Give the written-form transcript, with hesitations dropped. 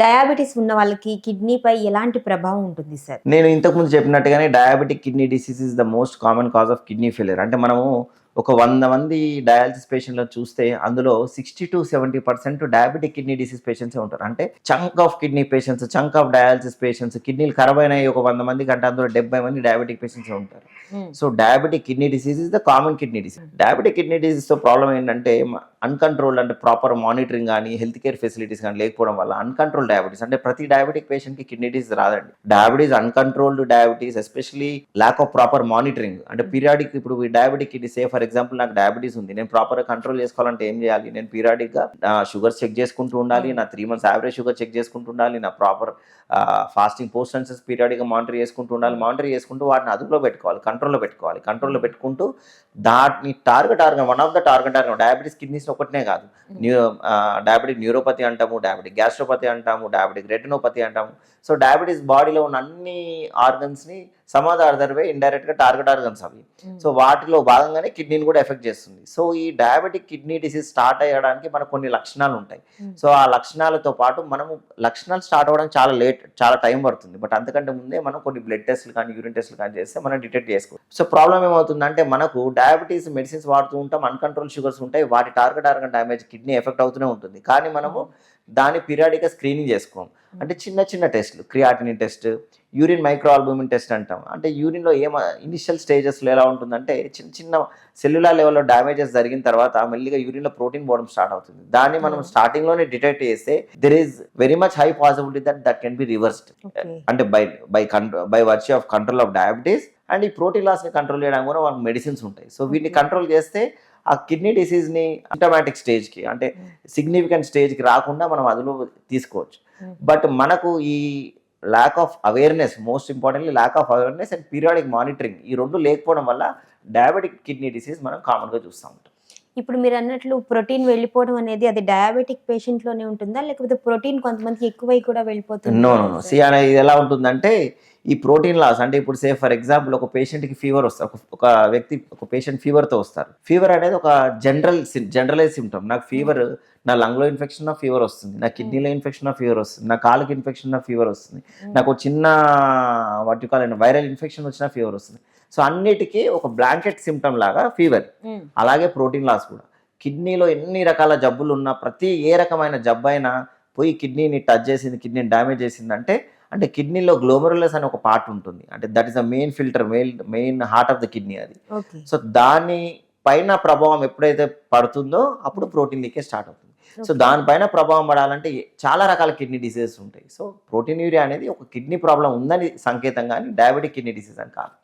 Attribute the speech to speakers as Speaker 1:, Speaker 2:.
Speaker 1: Diabetes ఉన్న వాళ్ళకి kidney pie ఎలాంటి ప్రభావం ఉంటుంది సార్?
Speaker 2: నేను ఇంతకుముందు చెప్పినట్టుగానే diabetic kidney disease is the most common cause of kidney failure. అంటే మనము ఒక 100 మంది డయాలసిస్ పేషెంట్లను చూస్తే అందులో 60-70% డయాబెటిక్ కిడ్నీ డిసీజ్ పేషెంట్సే ఉంటారు. అంటే chunk of kidney patients, chunk of dialysis patients, కిడ్నీలు ఖరాబ్ అయినాయి ఒక 100 మంది కంటే అందులో 70 మంది డయాబెటిక్ పేషెంట్సే ఉంటారు. So diabetic kidney disease is the common kidney disease. Diabetic kidney డిసీజ్తో ప్రాబ్లం ఏంటంటే అన్కంట్రోల్డ్, అంటే ప్రాపర్ మానిటరింగ్ కానీ హెల్త్ కేర్ ఫెసిలిటీస్ కానీ లేకపోవడం వల్ల అన్కంట్రోల్ డయాబెటీస్, అంటే ప్రతి డయాబెటిక్ పేషెంట్కి కిడ్నీ డిసీజ్ రాదండి. Diabetes, uncontrolled diabetes, especially lack of proper monitoring, అంటే పీరియాడిక్, ఇప్పుడు diabetic kidney say for example నాకు డయాబెటీస్ ఉంది, నేను ప్రాపర్గా కంట్రోల్ చేసుకోవాలంటే ఏం చేయాలి? నేను పీరియాడిక్గా షుగర్ చెక్ చేసుకుంటూ ఉండాలి, నా 3 months యావరేజ్ షుగర్ చెక్ చేసుకుంటూ ఉండాలి, నా ప్రాపర్ ఫాస్టింగ్ పోస్ట్ సెన్సెస్ పీరియాడిక్గా మానిటర్ చేసుకుంటూ ఉండాలి. మానిటర్ చేసుకుంటూ వాటిని అదుపులో పెట్టుకోవాలి, కంట్రోల్లో పెట్టుకుంటూ దాన్ని target one of the target diabetes kidneys ఒకటినే కాదు, డయాబెటిక్ న్యూరోపతి అంటాము, డయాబెటిక్ గ్యాస్ట్రోపతి అంటాము, డయాబెటిక్ రెటినోపతి అంటాము. సో డయాబెటీస్ బాడీలో ఉన్న అన్ని ఆర్గన్స్ని సమ్ ఆర్ అదర్ వే ఇండైరెక్ట్గా టార్గెట్ ఆర్గన్స్ అవి. సో వాటిలో భాగంగానే కిడ్నీని కూడా ఎఫెక్ట్ చేస్తుంది. సో ఈ డయాబెటిక్ కిడ్నీ డిసీజ్ స్టార్ట్ అయ్యడానికి మనకు కొన్ని లక్షణాలు ఉంటాయి. సో ఆ లక్షణాలతో పాటు మనము లక్షణాలు స్టార్ట్ అవ్వడానికి చాలా టైం పడుతుంది. బట్ అంతకంటే ముందే మనం కొన్ని బ్లడ్ టెస్ట్లు కానీ యూరిన్ టెస్ట్లు కానీ చేస్తే మనం డిటెక్ట్ చేసుకోవచ్చు. సో ప్రాబ్లం ఏమవుతుందంటే మనకు డయాబెటీస్ మెడిసిన్స్ వాడుతూ ఉంటాం, అన్కంట్రోల్ షుగర్స్ ఉంటాయి, వాటి target organ damage kidney effect అవుతూనే ఉంటుంది. కానీ మనము దాన్ని పీరియాడిక్గా స్క్రీనింగ్ చేసుకోం. అంటే చిన్న టెస్ట్లు, క్రియాటినిన్ టెస్ట్, యూరిన్ మైక్రోఆల్బుమిన్ టెస్ట్ అంటాం. అంటే యూరిన్లో ఇనిషియల్ స్టేజెస్లో ఎలా ఉంటుందంటే చిన్న సెల్యులార్ లెవెల్లో డ్యామేజెస్ జరిగిన తర్వాత మెల్లిగా యూరిన్లో ప్రోటీన్ పోవడం స్టార్ట్ అవుతుంది. దాన్ని మనం స్టార్టింగ్లోనే డిటెక్ట్ చేస్తే there is very much high possibility that can be reversed. అంటే by virtue of control of diabetes. And ఈ ప్రోటీన్ లాస్ని కంట్రోల్ చేయడానికి కూడా మనకు మెడిసిన్స్ ఉంటాయి. సో వీటిని కంట్రోల్ చేస్తే ఆ కిడ్నీ డిసీజ్ని సిమ్టమాటిక్ స్టేజ్కి, అంటే సిగ్నిఫికెంట్ స్టేజ్కి రాకుండా మనం అదులో తీసుకోవచ్చు. బట్ మనకు ఈ lack of awareness, most importantly lack of awareness and periodic monitoring, ఈ రెండు లేకపోవడం వల్ల డయాబెటిక్ కిడ్నీ డిసీజ్ మనం కామన్గా చూస్తూ ఉంటాం.
Speaker 1: ఇప్పుడు మీరు అన్నట్లు ప్రోటీన్ వెళ్ళిపోవడం అనేది అది డయాబెటిక్ పేషెంట్లోనే ఉంటుందా, లేకపోతే ప్రోటీన్ కొంతమందికి ఎక్కువై కూడా వెళ్ళిపోతుంది?
Speaker 2: నో. ఇది ఎలా ఉంటుందంటే ఈ ప్రోటీన్ లాస్, అంటే ఇప్పుడు సే ఫర్ ఎగ్జాంపుల్ ఒక పేషెంట్కి ఫీవర్ వస్తారు, ఒక పేషెంట్ ఫీవర్తో వస్తారు. ఫీవర్ అనేది ఒక జనరలైజ్ సిమ్టమ్. నాకు ఫీవర్, నా లంగ్లో ఇన్ఫెక్షన్ ఆఫ్ ఫీవర్ వస్తుంది, నా కిడ్నీలో ఇన్ఫెక్షన్ ఆఫ్ ఫీవర్ వస్తుంది, నా కాలుకి ఇన్ఫెక్షన్ ఆఫ్ ఫీవర్ వస్తుంది, నాకు చిన్న వాటి కాలండి వైరల్ ఇన్ఫెక్షన్ వచ్చిన ఫీవర్ వస్తుంది. సో అన్నిటికీ ఒక బ్లాంకెట్ సిమ్టమ్ లాగా ఫీవర్. అలాగే ప్రోటీన్ లాస్ కూడా. కిడ్నీలో ఎన్ని రకాల జబ్బులు ఉన్నా, ఏ రకమైన జబ్బు అయినా పోయి కిడ్నీని టచ్ చేసింది, కిడ్నీని డ్యామేజ్ చేసిందంటే అంటే కిడ్నీలో గ్లోమెరులస్ అనే ఒక పార్ట్ ఉంటుంది. అంటే that is the main filter, main heart of the kidney అది. సో దాని పైన ప్రభావం ఎప్పుడైతే పడుతుందో అప్పుడు ప్రోటీన్ లీకేజ్ స్టార్ట్ అవుతుంది. సో దానిపైన ప్రభావం పడాలంటే చాలా రకాల కిడ్నీ డిసీజెస్ ఉంటాయి. సో ప్రోటీన్ యూరియా అనేది ఒక కిడ్నీ ప్రాబ్లం ఉందని సంకేతం, కానీ డయాబెటిక్ కిడ్నీ డిసీజ్ అని కాదు.